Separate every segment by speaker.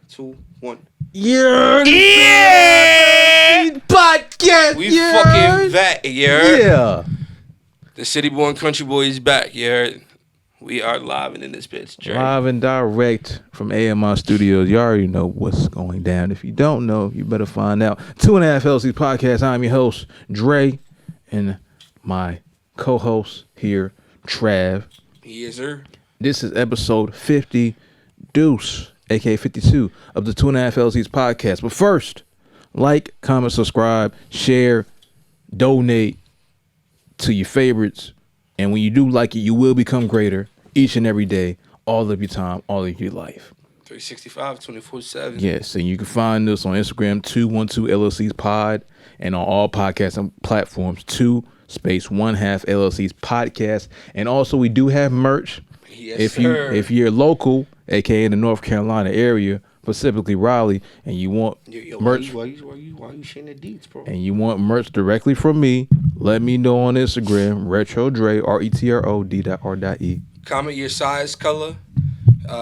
Speaker 1: 2, 1.
Speaker 2: Yeah! Podcast!
Speaker 1: We fucking back, you heard?
Speaker 2: Yeah.
Speaker 1: The City Boy and Country Boy is back, you heard? We are live and in this bitch, Dre.
Speaker 2: Live and direct from AMI Studios. You already know what's going down. If you don't know, you better find out. 2.5 LLCs podcast. I'm your host, Dre, and my co-host here, Trav.
Speaker 1: Yes, sir.
Speaker 2: This is episode 50 Deuce, aka 52 of the 2.5 LLCs podcast. But first, like, comment, subscribe, share, donate to your favorites. And when you do like it, you will become greater each and every day, all of your time, all of your life.
Speaker 1: 365, 24/7.
Speaker 2: Yes, and you can find us on Instagram, 212 LLCs Pod, and on all podcast platforms, 2-1/2 LLCs Podcast. And also, we do have merch.
Speaker 1: Yes, sir.
Speaker 2: If you're local, aka in the North Carolina area, specifically Raleigh, and you want merch,
Speaker 1: Why you sharing the deeds, bro?
Speaker 2: and you want merch directly from me, let me know on Instagram, Retro Dre, RETROD.R.E.
Speaker 1: Comment your size, color.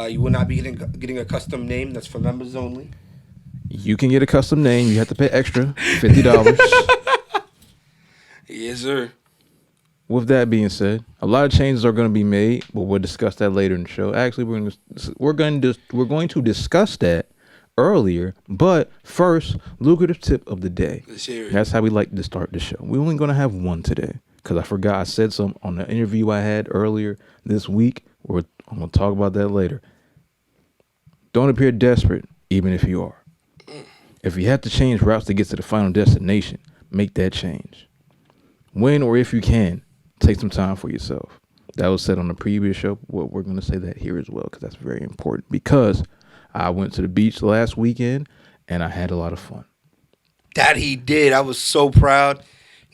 Speaker 1: You will not be getting a custom name. That's for members only.
Speaker 2: You can get a custom name. You have to pay extra, $50.
Speaker 1: Yes, sir.
Speaker 2: With that being said, a lot of changes are going to be made, but we'll discuss that later in the show. Actually, we're going to discuss that earlier, but first, lucrative tip of the day.
Speaker 1: Let's hear it.
Speaker 2: That's how we like to start the show. We're only going to have one today because I forgot I said something on the interview I had earlier this week. I'm going to talk about that later. Don't appear desperate, even if you are. If you have to change routes to get to the final destination, make that change. When or if you can, take some time for yourself. That was said on the previous show. Well, we're going to say that here as well because that's very important. Because I went to the beach last weekend and I had a lot of fun.
Speaker 1: That he did. I was so proud.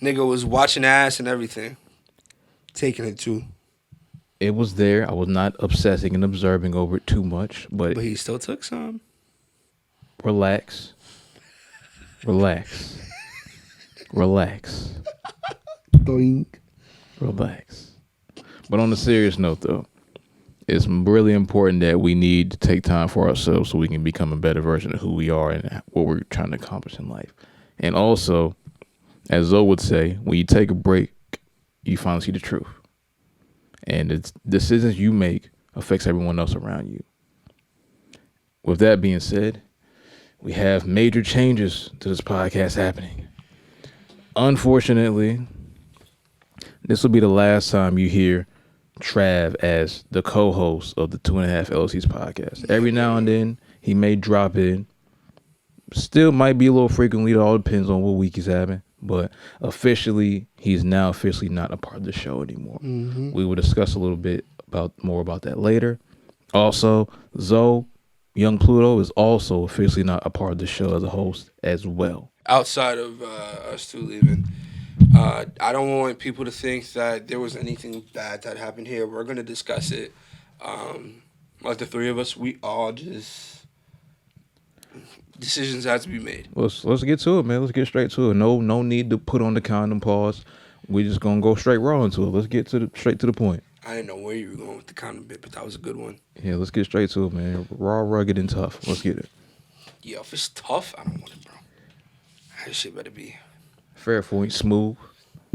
Speaker 1: Nigga was watching ass and everything. Taking it too.
Speaker 2: It was there. I was not obsessing and observing over it too much. But
Speaker 1: he still took some.
Speaker 2: Relax. Relax. Relax.
Speaker 1: Doink.
Speaker 2: Relax. But on a serious note, though, it's really important that we need to take time for ourselves so we can become a better version of who we are and what we're trying to accomplish in life. And also, as Zoe would say, when you take a break, you finally see the truth. And it's decisions you make affects everyone else around you. With that being said, we have major changes to this podcast happening. Unfortunately, this will be the last time you hear Trav as the co-host of the 2.5 LLCs podcast. Every now and then, he may drop in. Still might be a little frequently. It all depends on what week he's having. But officially, he's now officially not a part of the show anymore. Mm-hmm. We will discuss a little bit more about that later. Also, Zoe, Young Pluto, is also officially not a part of the show as a host as well.
Speaker 1: Outside of us two leaving, I don't want people to think that there was anything bad that happened here. We're going to discuss it. Like the three of us, we all just... Decisions have to be made.
Speaker 2: Let's get to it, man. Let's get straight to it. No need to put on the condom pause. We're just going to go straight raw into it. Let's get straight to the point.
Speaker 1: I didn't know where you were going with the condom bit, but that was a good one.
Speaker 2: Yeah, let's get straight to it, man. Raw, rugged, and tough. Let's get it.
Speaker 1: Yeah, if it's tough, I don't want it, bro. That shit better be...
Speaker 2: Fair point. Smooth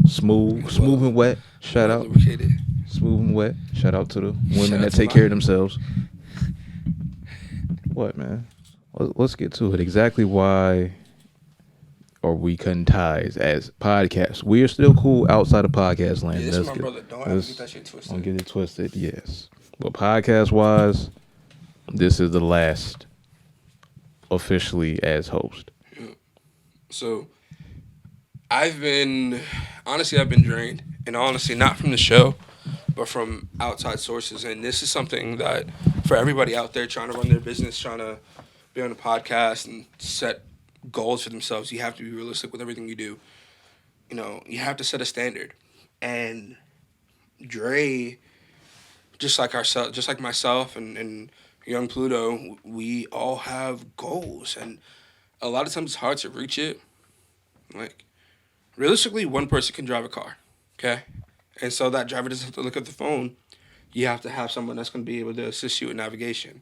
Speaker 2: and wet. Shout out.
Speaker 1: Lubricated.
Speaker 2: Smooth and wet. Shout out to the women that take care of themselves. What, man? Let's get to it. Exactly why are we cutting ties as podcasts? We are still cool outside of podcast land.
Speaker 1: Yeah, this is my brother. Don't have to get that shit twisted.
Speaker 2: Don't get it twisted, yes. But podcast-wise, this is the last officially as host.
Speaker 1: Yeah. So, I've been drained. And honestly, not from the show, but from outside sources. And this is something that, for everybody out there trying to run their business, trying to be on a podcast and set goals for themselves, you have to be realistic with everything you do. You know, you have to set a standard. And Dre, just like myself and Young Pluto, we all have goals. And a lot of times it's hard to reach it. Like, realistically, one person can drive a car, okay? And so that driver doesn't have to look at the phone. You have to have someone that's going to be able to assist you in navigation.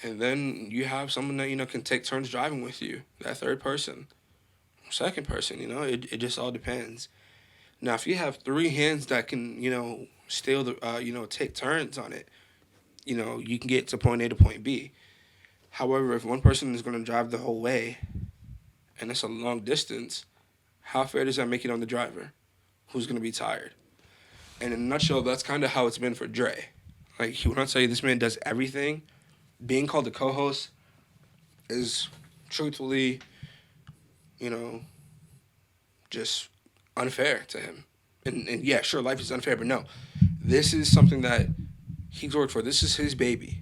Speaker 1: And then you have someone that, can take turns driving with you, that third person, second person, it just all depends. Now, if you have three hands that can, steal take turns on it, you can get to point A to point B. However, if one person is going to drive the whole way and it's a long distance, how fair does that make it on the driver who's going to be tired? And in a nutshell, that's kind of how it's been for Dre. Like, when I tell you this man does everything, being called a co-host is truthfully, you know, just unfair to him. And yeah, sure, life is unfair, but no. This is something that he's worked for. This is his baby.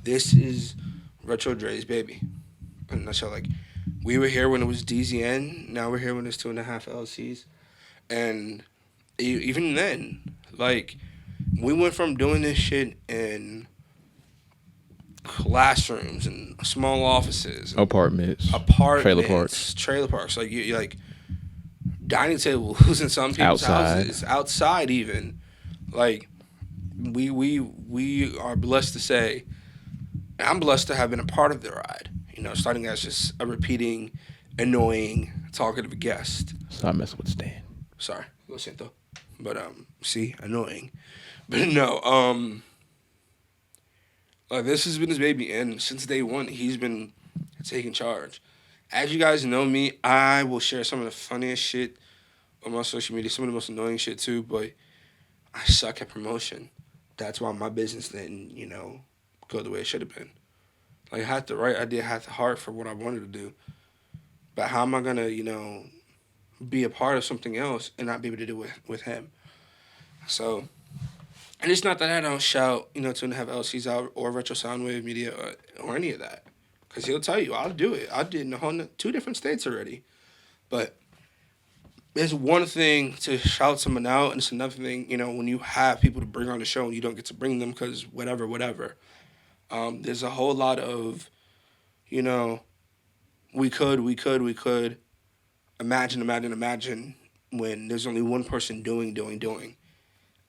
Speaker 1: This is Retro Dre's baby. In a nutshell, like, we were here when it was DZN. Now we're here when it's 2.5 LLCs. And even then, like, we went from doing this shit in classrooms and small offices, and
Speaker 2: Apartments,
Speaker 1: trailer parks. Like, you like dining tables in some people's houses, outside even. Like, we are blessed to say, I'm blessed to have been a part of the ride. Starting as just a repeating, annoying, talkative guest.
Speaker 2: Stop messing with Stan.
Speaker 1: Sorry, lo siento. But see, annoying. But no, like, this has been his baby, and since day one, he's been taking charge. As you guys know me, I will share some of the funniest shit on my social media, some of the most annoying shit too, but I suck at promotion. That's why my business didn't, go the way it should have been. Like, I had the right idea, I had the heart for what I wanted to do. But how am I going to, be a part of something else and not be able to do it with him? So, and it's not that I don't shout, 2.5 LCs out or Retro Soundwave Media or any of that. Because he'll tell you, I'll do it. I did in two different states already. But it's one thing to shout someone out, and it's another thing, when you have people to bring on the show and you don't get to bring them because whatever. There's a whole lot of, we could. Imagine when there's only one person doing.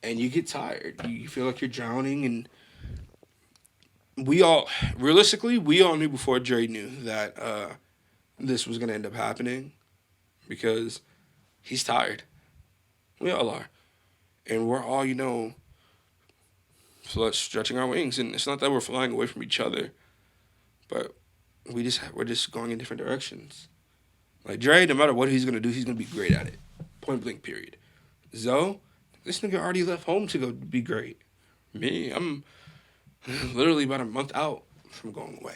Speaker 1: And you get tired. You feel like you're drowning. And we all knew before Dre knew that this was going to end up happening because he's tired. We all are. And we're all, stretching our wings. And it's not that we're flying away from each other, but we're just going in different directions. Like, Dre, no matter what he's going to do, he's going to be great at it. Point blank, period. Zoe, this nigga already left home to go be great. Me, I'm literally about a month out from going away.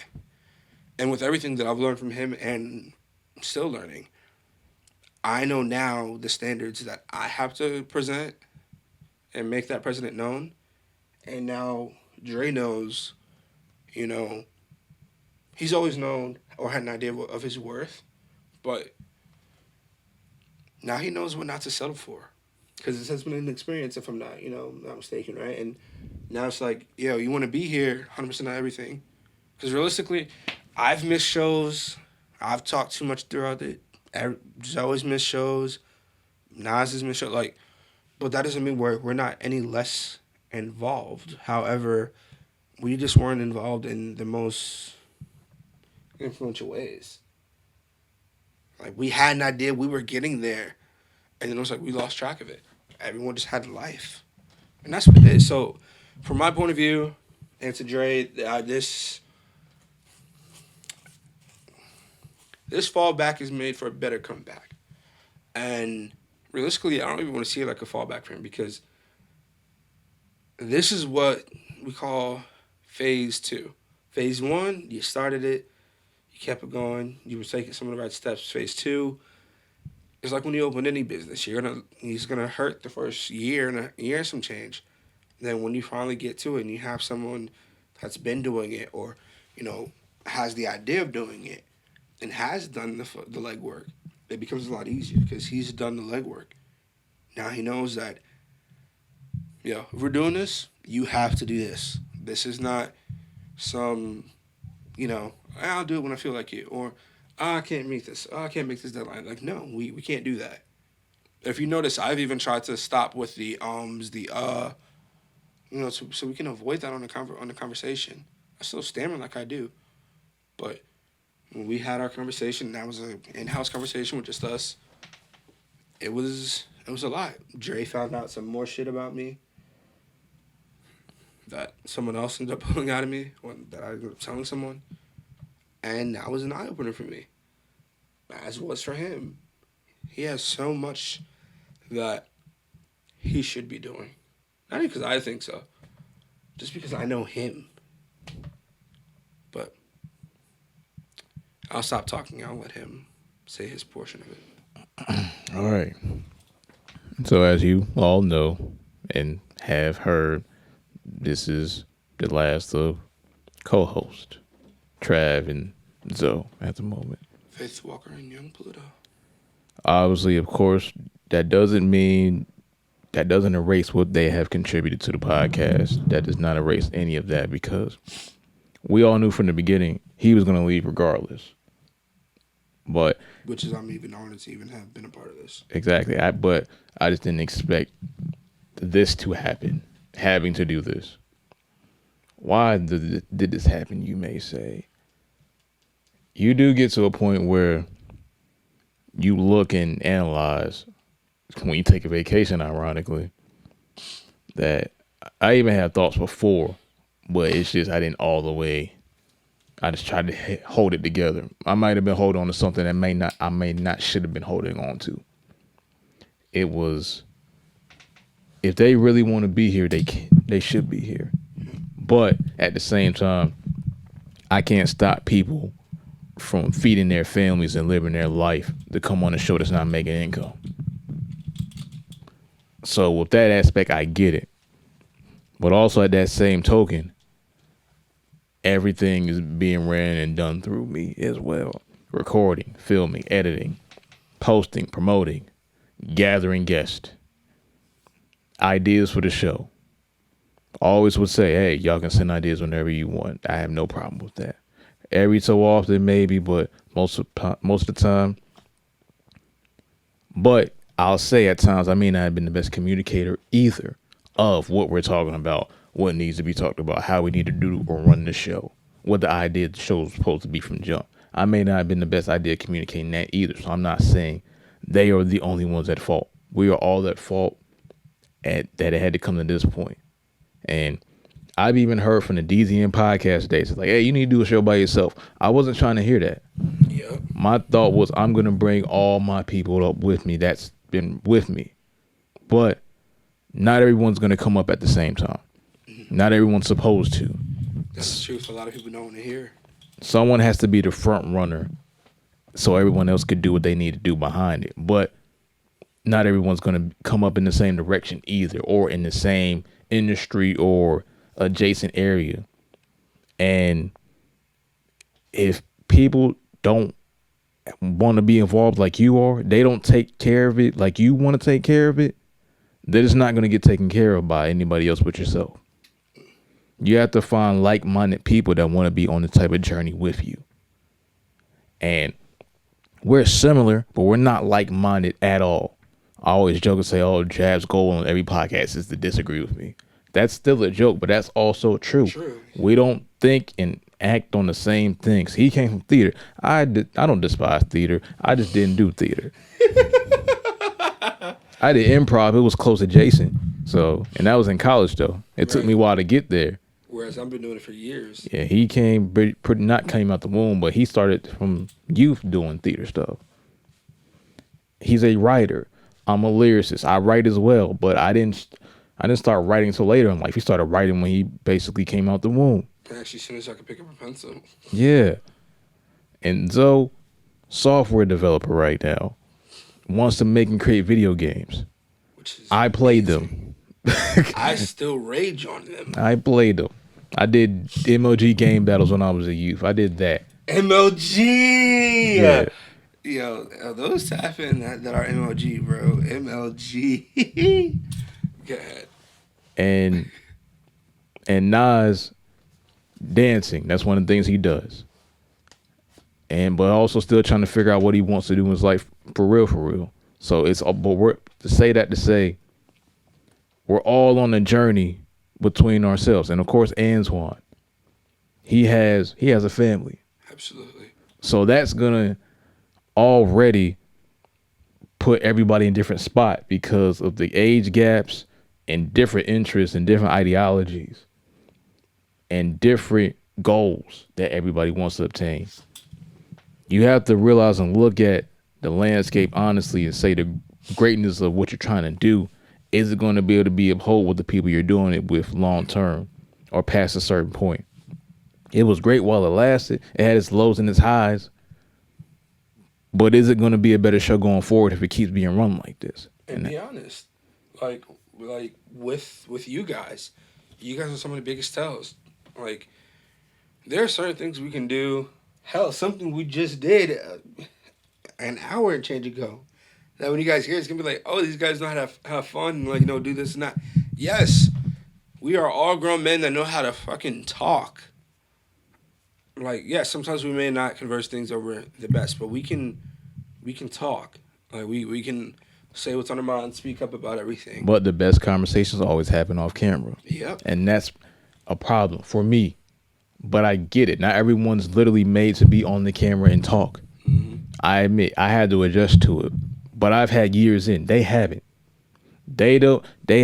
Speaker 1: And with everything that I've learned from him and still learning, I know now the standards that I have to present and make that president known. And now Dre knows, he's always known or had an idea of his worth. But now he knows what not to settle for. Because it has been an experience, if I'm not, not mistaken, right? And now it's like, you want to be here 100% of everything. Because realistically, I've missed shows. I've talked too much throughout it. Zoe's missed shows. Nas has missed shows. Like, but that doesn't mean we're not any less involved. However, we just weren't involved in the most influential ways. Like, we had an idea, we were getting there, and then it was like we lost track of it. Everyone just had life. And that's what it is. So, from my point of view, and to Dre, this fallback is made for a better comeback. And realistically, I don't even want to see it like a fallback for him, because this is what we call phase 2. Phase 1, you started it. Kept it going. You were taking some of the right steps. Phase 2, it's like when you open any business. He's gonna hurt the first year and some change. Then when you finally get to it and you have someone that's been doing it, or has the idea of doing it and has done the legwork, it becomes a lot easier because he's done the legwork. Now he knows that, if we're doing this, you have to do this. This is not some, I'll do it when I feel like it, or I can't make this. I can't make this deadline. Like, no, we can't do that. If you notice, I've even tried to stop with the so we can avoid that on the conversation. I still stammer like I do. But when we had our conversation, that was an in-house conversation with just us. It was a lot. Dre found out some more shit about me that someone else ended up pulling out of me, or that I ended up telling someone, and that was an eye opener for me, as was for him. He has so much that he should be doing, not because I think so, just because I know him. But I'll stop talking. I'll let him say his portion of it.
Speaker 2: All right. So as you all know and have heard, this is the last of co-host Trav and Zoe at the moment.
Speaker 1: Faith Walker and Young Pluto.
Speaker 2: Obviously, of course, that doesn't erase what they have contributed to the podcast. That does not erase any of that, because we all knew from the beginning he was going to leave regardless. But
Speaker 1: which is, I'm even honored to even have been a part of this.
Speaker 2: Exactly. But I just didn't expect this to happen, having to do this. Why did this happen, you may say? You do get to a point where you look and analyze, when you take a vacation, ironically, that I even had thoughts before, but it's just I didn't all the way. I just tried to hold it together. I might have been holding on to something that I may not should have been holding on to. It was, if they really want to be here, they should be here. But at the same time, I can't stop people from feeding their families and living their life to come on a show that's not making income. So with that aspect, I get it. But also at that same token, everything is being ran and done through me as well. Recording, filming, editing, posting, promoting, gathering guests, ideas for the show. Always would say, hey, y'all can send ideas whenever you want. I have no problem with that. Every so often, maybe, but most of the time. But I'll say at times I may not have been the best communicator either of what we're talking about, what needs to be talked about, how we need to do or run the show, what the idea of the show is supposed to be from jump. I may not have been the best idea of communicating that either. So I'm not saying they are the only ones at fault. We are all at fault that it had to come to this point. And I've even heard from the DZN podcast days, it's like, hey, you need to do a show by yourself. I wasn't trying to hear that.
Speaker 1: Yeah.
Speaker 2: My thought was, I'm going to bring all my people up with me that's been with me. But not everyone's going to come up at the same time. Not everyone's supposed to.
Speaker 1: That's the truth. A lot of people don't want to hear.
Speaker 2: Someone has to be the front runner so everyone else could do what they need to do behind it. But not everyone's going to come up in the same direction either, or in the same industry or adjacent area. And if people don't want to be involved like you are, they don't take care of it like you want to take care of it, then it's not going to get taken care of by anybody else but yourself. You have to find like-minded people that want to be on the type of journey with you. And we're similar, but we're not like-minded at all. I always joke and say, oh, Jav's goal on every podcast is to disagree with me. That's still a joke, but that's also true. We don't think and act on the same things. He came from theater. I don't despise theater. I just didn't do theater. I did improv. It was close adjacent. So, and that was in college though. It took me a while to get there.
Speaker 1: Whereas I've been doing it for years.
Speaker 2: Yeah, he not came out the womb, but he started from youth doing theater stuff. He's a writer. I'm a lyricist. I write as well, but I didn't start writing until later in life. He started writing when he basically came out the womb.
Speaker 1: Actually, as soon as I could pick up a pencil.
Speaker 2: Yeah. And Zoe, software developer right now, wants to make and create video games.
Speaker 1: Which is
Speaker 2: I played them.
Speaker 1: I still rage on them.
Speaker 2: I played them. I did MLG game battles when I was a youth. I did that.
Speaker 1: MLG!
Speaker 2: Yeah.
Speaker 1: Yo, those tapping that are MLG, bro. MLG. Go ahead.
Speaker 2: And Nas dancing. That's one of the things he does. But also still trying to figure out what he wants to do in his life for real. So to say we're all on a journey between ourselves. And of course, Antwon. he has a family.
Speaker 1: Absolutely.
Speaker 2: So that's gonna already put everybody in different spot because of the age gaps and different interests and different ideologies and different goals that everybody wants to obtain. You have to realize and look at the landscape honestly and say the greatness of what you're trying to do, is it going to be able to be uphold with the people you're doing it with long term or past a certain point? It was great while it lasted. It had its lows and its highs. But is it going to be a better show going forward if it keeps being run like this?
Speaker 1: And be honest, like with you guys are some of the biggest tells. Like there are certain things we can do. Hell, something we just did an hour and change ago. That when you guys hear it, it's gonna be like, oh, these guys know how to have fun and like do this and that. Yes, we are all grown men that know how to fucking talk. Like, yeah, sometimes we may not converse things over the best, but we can talk. Like we can say what's on our mind, speak up about everything.
Speaker 2: But the best conversations always happen off camera.
Speaker 1: Yep.
Speaker 2: And that's a problem for me. But I get it. Not everyone's literally made to be on the camera and talk.
Speaker 1: Mm-hmm.
Speaker 2: I admit I had to adjust to it. But I've had years in. They haven't. They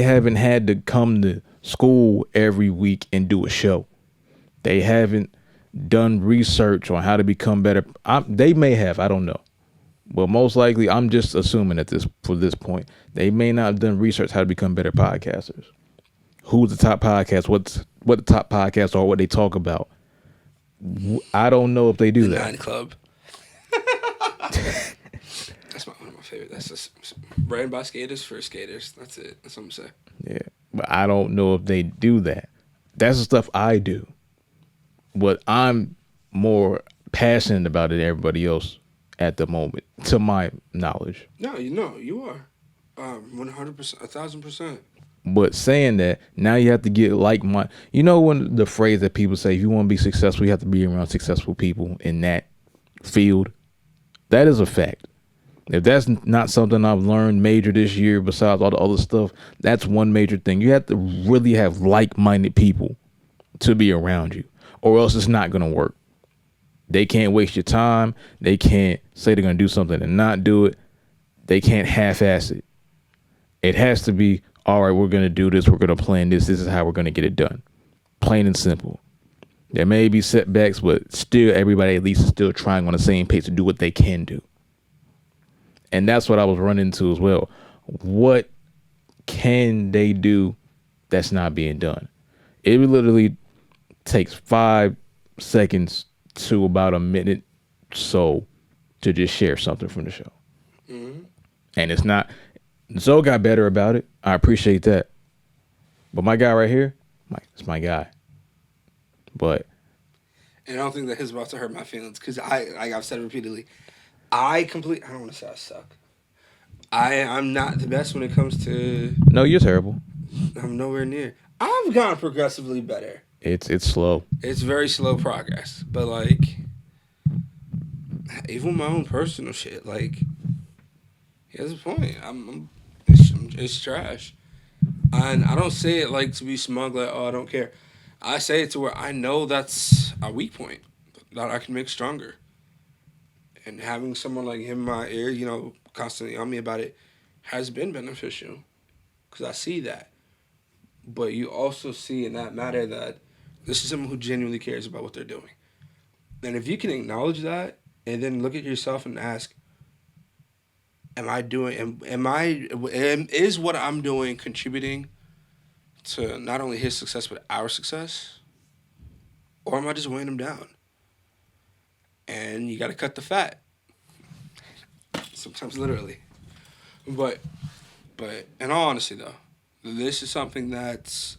Speaker 2: haven't had to come to school every week and do a show. They haven't done research on how to become better. They may have, I don't know. But most likely, I'm just assuming at this point, they may not have done research how to become better podcasters. Who's the top podcast? What the top podcasts are? What they talk about? I don't know if they do
Speaker 1: The
Speaker 2: that.
Speaker 1: Nine Club. That's one of my favorite. That's just ran by skaters for skaters. That's it. That's what I'm saying.
Speaker 2: Yeah, but I don't know if they do that. That's the stuff I do. But I'm more passionate about it than everybody else at the moment, to my knowledge.
Speaker 1: No, you are. 100%, 1,000%.
Speaker 2: But saying that, now you have to get like my, when the phrase that people say, if you want to be successful, you have to be around successful people in that field. That is a fact. If that's not something I've learned major this year, besides all the other stuff, that's one major thing. You have to really have like-minded people to be around you, or else it's not going to work. They can't waste your time. They can't say they're going to do something and not do it. They can't half-ass it. It has to be, all right, we're going to do this. We're going to plan this. This is how we're going to get it done. Plain and simple. There may be setbacks, but still everybody at least is still trying on the same pace to do what they can do. And that's what I was running into as well. What can they do that's not being done? It literally takes 5 seconds to about a minute so to just share something from the show.
Speaker 1: Mm-hmm.
Speaker 2: And it's not, Zoe got better about it. I appreciate that. But my guy right here, it's my guy. But
Speaker 1: And I don't think that his about to hurt my feelings because like I've said repeatedly, I don't want to say I suck. I'm not the best when it comes to.
Speaker 2: no, you're terrible.
Speaker 1: I'm nowhere near. I've gotten progressively better.
Speaker 2: It's slow.
Speaker 1: It's very slow progress, but like, even my own personal shit, like, here's the point. It's trash, and I don't say it like to be smug, like, oh, I don't care. I say it to where I know that's a weak point that I can make stronger. And having someone like him in my ear, constantly on me about it, has been beneficial, because I see that. But you also see in that matter that this is someone who genuinely cares about what they're doing. And if you can acknowledge that and then look at yourself and ask, is what I'm doing contributing to not only his success but our success? Or am I just weighing him down? And you got to cut the fat. Sometimes literally. But in all honesty though, this is something that's,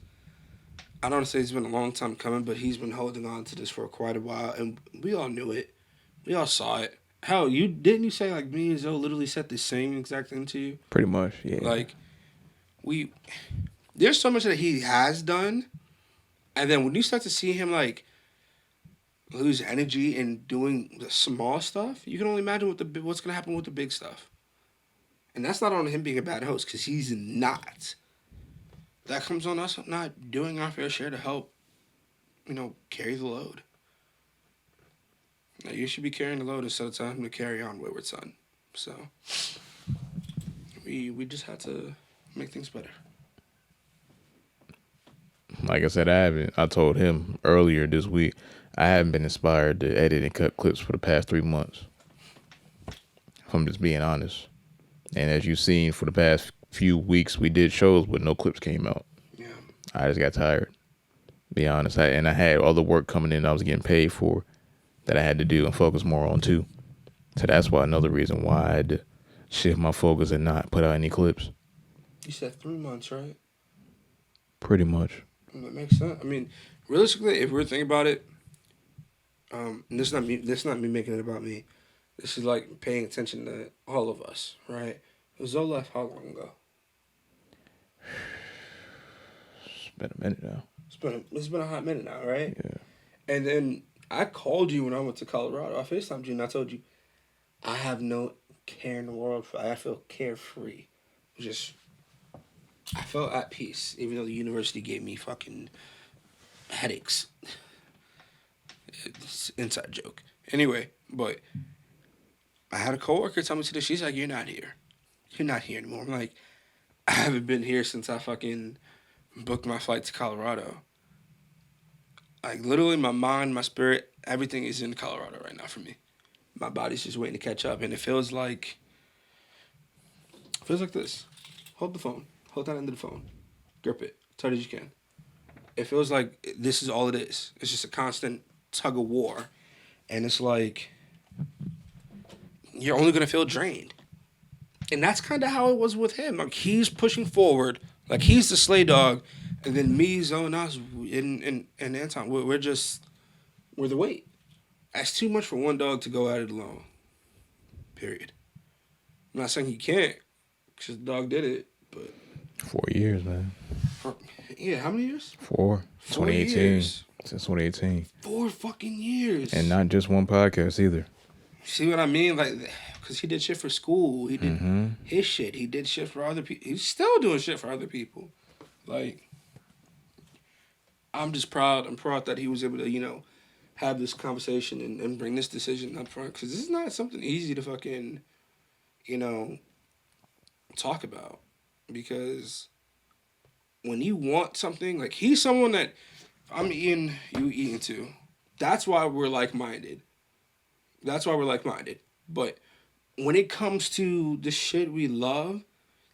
Speaker 1: I don't want to say it's been a long time coming, but he's been holding on to this for quite a while, and we all knew it. We all saw it. Hell, didn't you say like me and Zoe literally said the same exact thing to you?
Speaker 2: Pretty much, yeah.
Speaker 1: Like, there's so much that he has done, and then when you start to see him like lose energy in doing the small stuff, you can only imagine what's gonna happen with the big stuff. And that's not on him being a bad host, because he's not. That comes on us not doing our fair share to help, carry the load. Like, you should be carrying the load instead of telling him to carry on, wayward son. So we just had to make things better.
Speaker 2: Like I said, I told him earlier this week, I haven't been inspired to edit and cut clips for the past 3 months. If I'm just being honest. And as you've seen for the past few weeks, we did shows where no clips came out.
Speaker 1: Yeah.
Speaker 2: I just got tired. Be honest. I had other work coming in I was getting paid for that I had to do and focus more on too. So that's why another reason why I had to shift my focus and not put out any clips.
Speaker 1: You said 3 months, right?
Speaker 2: Pretty much.
Speaker 1: That makes sense. I mean, realistically, if we're thinking about it, and this is not me. This is not me making it about me. This is like paying attention to all of us, right? Zoe left how long ago?
Speaker 2: It's been a minute now.
Speaker 1: It's been a hot minute now, right?
Speaker 2: Yeah.
Speaker 1: And then I called you when I went to Colorado. I FaceTimed you and I told you I have no care in the world. I feel carefree. Just I felt at peace, even though the university gave me fucking headaches. It's an inside joke. Anyway, but I had a coworker tell me today, she's like, "You're not here. You're not here anymore." I'm like, I haven't been here since I fucking booked my flight to Colorado. Like, literally, my mind, my spirit, everything is in Colorado right now for me. My body's just waiting to catch up, and it feels like this. Hold the phone. Hold that end of the phone. Grip it. Tight as you can. It feels like this is all it is. It's just a constant tug of war. And it's like, you're only going to feel drained. And that's kind of how it was with him. Like, he's pushing forward. Like, he's the sleigh dog. And then me, Zoe, and us, and Antwon, we're the weight. That's too much for one dog to go at it alone. Period. I'm not saying he can't, because the dog did it, but...
Speaker 2: 4 years, man.
Speaker 1: Yeah, how many years?
Speaker 2: 4. 2018.
Speaker 1: Years.
Speaker 2: Since 2018.
Speaker 1: 4 fucking years.
Speaker 2: And not just one podcast either.
Speaker 1: See what I mean? Like, because he did shit for school. He did his shit. He did shit for other people. He's still doing shit for other people. Like, I'm just proud. I'm proud that he was able to, have this conversation and bring this decision up front. Because this is not something easy to fucking, talk about. Because when you want something, like, he's someone that I'm eating, you eating too. That's why we're like-minded. But when it comes to the shit we love,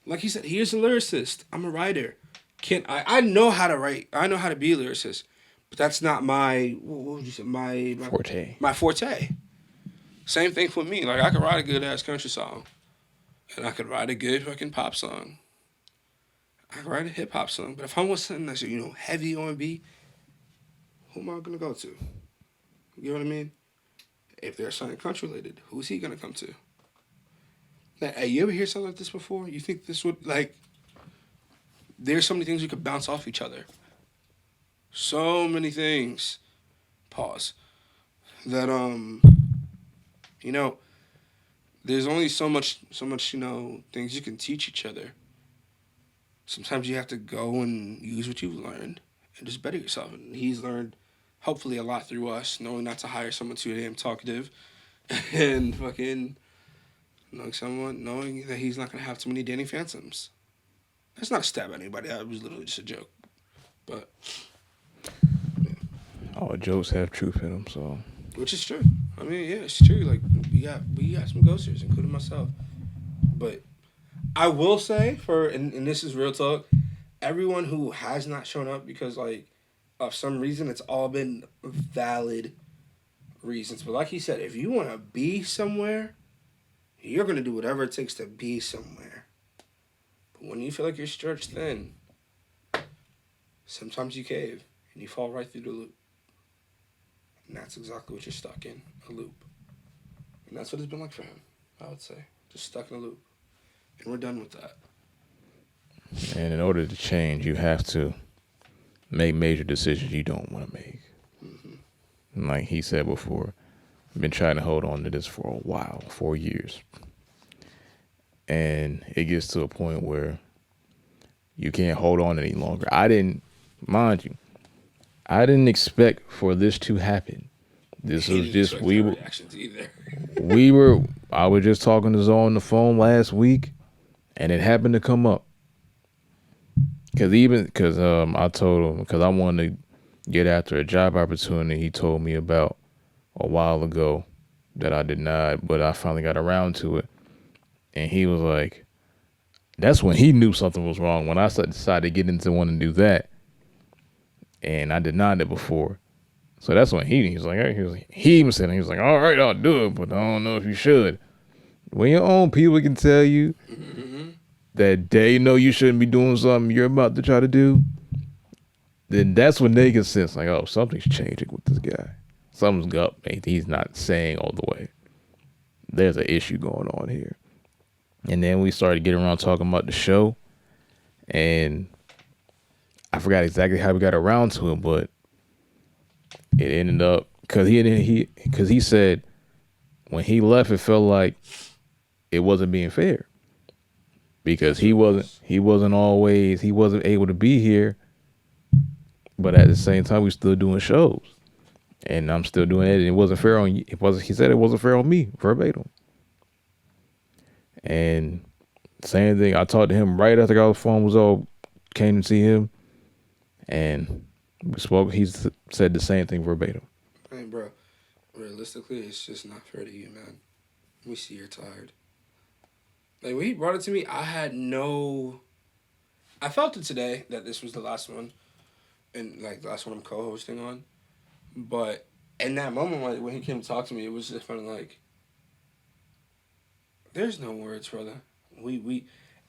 Speaker 1: like he said, he's a lyricist. I'm a writer. I know how to write. I know how to be a lyricist. But that's not my, what would you say, my
Speaker 2: forte.
Speaker 1: My forte. Same thing for me. Like, I could write a good-ass country song. And I could write a good fucking pop song. I could write a hip-hop song. But if I want something that's, heavy R&B, who am I going to go to? You know what I mean? If there's something country-related, who's he going to come to? Like, hey, you ever hear something like this before? You think this would, like... There's so many things we could bounce off each other. So many things. Pause. That, there's only so much, things you can teach each other. Sometimes you have to go and use what you've learned and just better yourself. And he's learned, hopefully, a lot through us, knowing not to hire someone too damn talkative and fucking knowing that he's not going to have too many Danny Phantoms. That's not a stab at anybody. That was literally just a joke. But, yeah.
Speaker 2: All jokes have truth in them, so.
Speaker 1: Which is true. I mean, yeah, it's true. Like, we got some ghosters, including myself. But I will say, and this is real talk, everyone who has not shown up because, like, of some reason, it's all been valid reasons. But like he said, if you want to be somewhere, you're going to do whatever it takes to be somewhere. But when you feel like you're stretched thin, sometimes you cave and you fall right through the loop. And that's exactly what you're stuck in, a loop. And that's what it's been like for him, I would say. Just stuck in a loop. And we're done with that.
Speaker 2: And in order to change, you have to make major decisions you don't want to make.
Speaker 1: Mm-hmm.
Speaker 2: And like he said before, I've been trying to hold on to this for a while, 4 years. And it gets to a point where you can't hold on any longer. I didn't expect for this to happen This
Speaker 1: He
Speaker 2: was
Speaker 1: didn't
Speaker 2: just
Speaker 1: expect that reactions either.
Speaker 2: I was just talking to Zoe on the phone last week, and it happened to come up. Because I told him, because I wanted to get after a job opportunity he told me about a while ago that I did not, but I finally got around to it. And he was like, that's when he knew something was wrong, when I decided to get into wanting to do that. And I denied it before. So that's when he was like, he even said, he was like, all right, I'll do it, but I don't know if you should. When your own people can tell you that they know you shouldn't be doing something you're about to try to do, then that's when they can sense like, oh, something's changing with this guy. Something's up. He's not saying all the way. There's an issue going on here. And then we started getting around talking about the show, and I forgot exactly how we got around to it, but it ended up because he said when he left, it felt like it wasn't being fair because he wasn't able to be here, but at the same time we still doing shows, and I'm still doing it. And it wasn't fair on you. He said it wasn't fair on me verbatim. And same thing. I talked to him right after the phone was all came to see him, and we spoke. He said the same thing verbatim.
Speaker 1: Hey, bro, realistically, it's just not fair to you, man. We see you're tired. Like, when he brought it to me, I felt it today that this was the last one, and, like, the last one I'm co-hosting on. But in that moment, like, when he came to talk to me, it was just kind of like, there's no words, brother.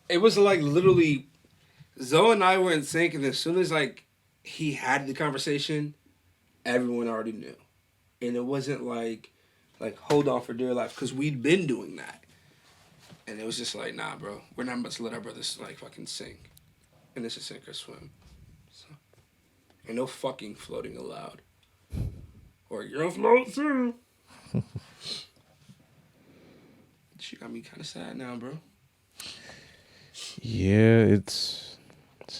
Speaker 1: It was, like, literally, Zoe and I were in sync, and as soon as, like, he had the conversation, everyone already knew. And it wasn't like hold on for dear life, because we'd been doing that. And it was just like, nah, bro, we're not about to let our brothers, like, fucking sink. And this is sink or swim. So, ain't no fucking floating allowed. Or you're gonna float too. She got me kind of sad now, bro.
Speaker 2: Yeah, it's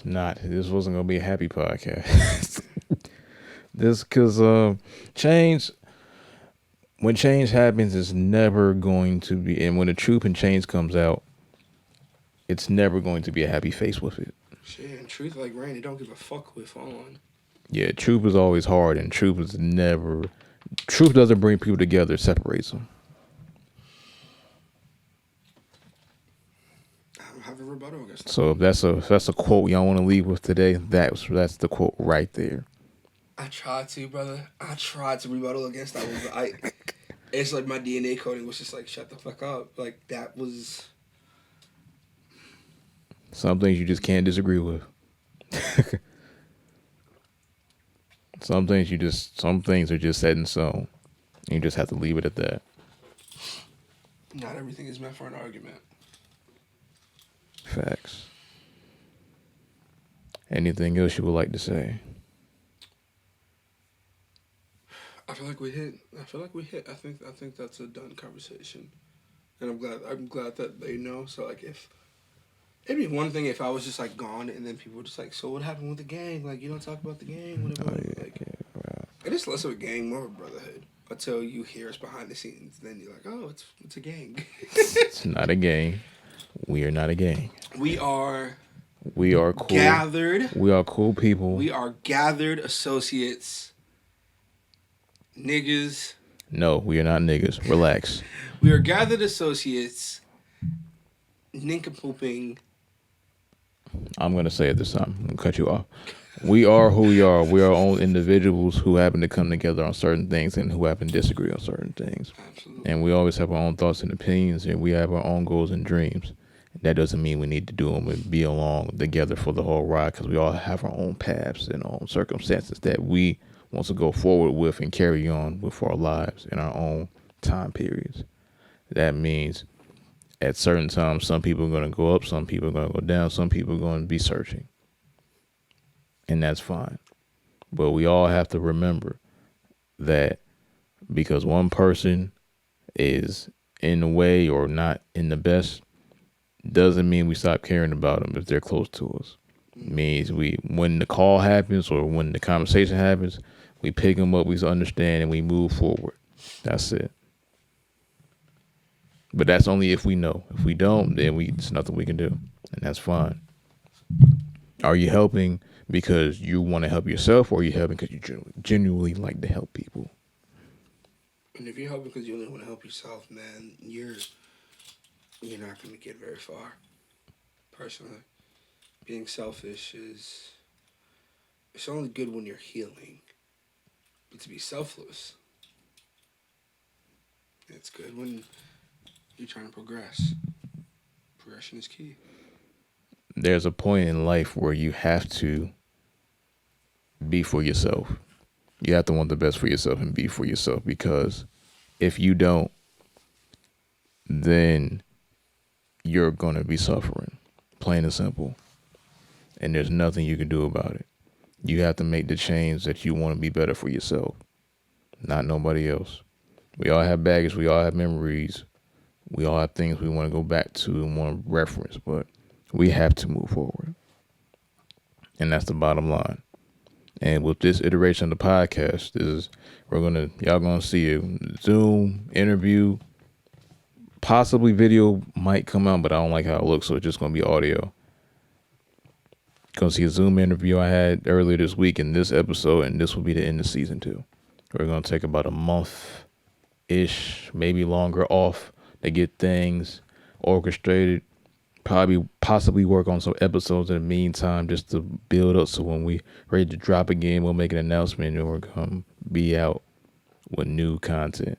Speaker 2: not. This wasn't gonna be a happy podcast. This because change. When change happens, it's never going to be, and when the truth and change comes out, it's never going to be a happy face with it.
Speaker 1: Shit, and truth like rain, they don't give a fuck with on.
Speaker 2: Yeah, truth is always hard, and truth doesn't bring people together, it separates them.
Speaker 1: I don't have a rebuttal against that.
Speaker 2: So if that's a quote y'all want to leave with today, that's the quote right there.
Speaker 1: I tried to, brother. I tried to rebuttal against that one, but it's like my DNA coding was just like, shut the fuck up. Like, that was...
Speaker 2: Some things you just can't disagree with. Some things are just set in stone. You just have to leave it at that.
Speaker 1: Not everything is meant for an argument.
Speaker 2: Facts. Anything else you would like to say?
Speaker 1: I feel like we hit. I think that's a done conversation, and I'm glad that they know. So, like, if it'd be one thing if I was just like gone, and then people were just like, so what happened with the gang? Like, you don't talk about the gang, whatever.
Speaker 2: Oh, yeah,
Speaker 1: like,
Speaker 2: yeah, wow.
Speaker 1: it is less of a gang, more of a brotherhood. Until you hear us behind the scenes, then you're like, oh, it's a gang.
Speaker 2: It's not a gang. We are not a gang.
Speaker 1: We are
Speaker 2: cool.
Speaker 1: Gathered.
Speaker 2: We are cool people.
Speaker 1: We are gathered associates. Niggas.
Speaker 2: No, we are not niggas. Relax.
Speaker 1: We are gathered associates. Nincompooping.
Speaker 2: I'm going to say it this time. I'm going to cut you off. We are who we are. We are our own individuals who happen to come together on certain things and who happen to disagree on certain things.
Speaker 1: Absolutely.
Speaker 2: And we always have our own thoughts and opinions, and we have our own goals and dreams. That doesn't mean we need to do them and be along together for the whole ride, because we all have our own paths and our own circumstances that we want to go forward with and carry on with our lives in our own time periods. That means at certain times, some people are going to go up, some people are going to go down, some people are going to be searching. And that's fine. But we all have to remember that because one person is in the way or not in the best, doesn't mean we stop caring about them if they're close to us. It means when the call happens or when the conversation happens, We pick them up, we understand, and we move forward. That's it. But that's only if we know. If we don't, then there's nothing we can do, and that's fine. Are you helping because you want to help yourself, or are you helping because you genuinely like to help people?
Speaker 1: And if you're helping because you only want to help yourself, man, you're not going to get very far. Personally, being selfish it's only good when you're healing, but to be selfless, it's good when you're trying to progress. Progression is key.
Speaker 2: There's a point in life where you have to be for yourself. You have to want the best for yourself and be for yourself, because if you don't, then you're going to be suffering, plain and simple. And there's nothing you can do about it. You have to make the change that you want to be better for yourself, not nobody else. We all have baggage. We all have memories. We all have things we want to go back to and want to reference, but we have to move forward. And that's the bottom line. And with this iteration of the podcast, y'all gonna see a Zoom interview. Possibly video might come out, but I don't like how it looks, so it's just gonna be audio. Gonna see a Zoom interview I had earlier this week in this episode, and this will be the end of season 2. We're gonna take about a month-ish, maybe longer off to get things orchestrated. Possibly work on some episodes in the meantime, just to build up, so when we ready to drop again, we'll make an announcement and we're gonna be out with new content.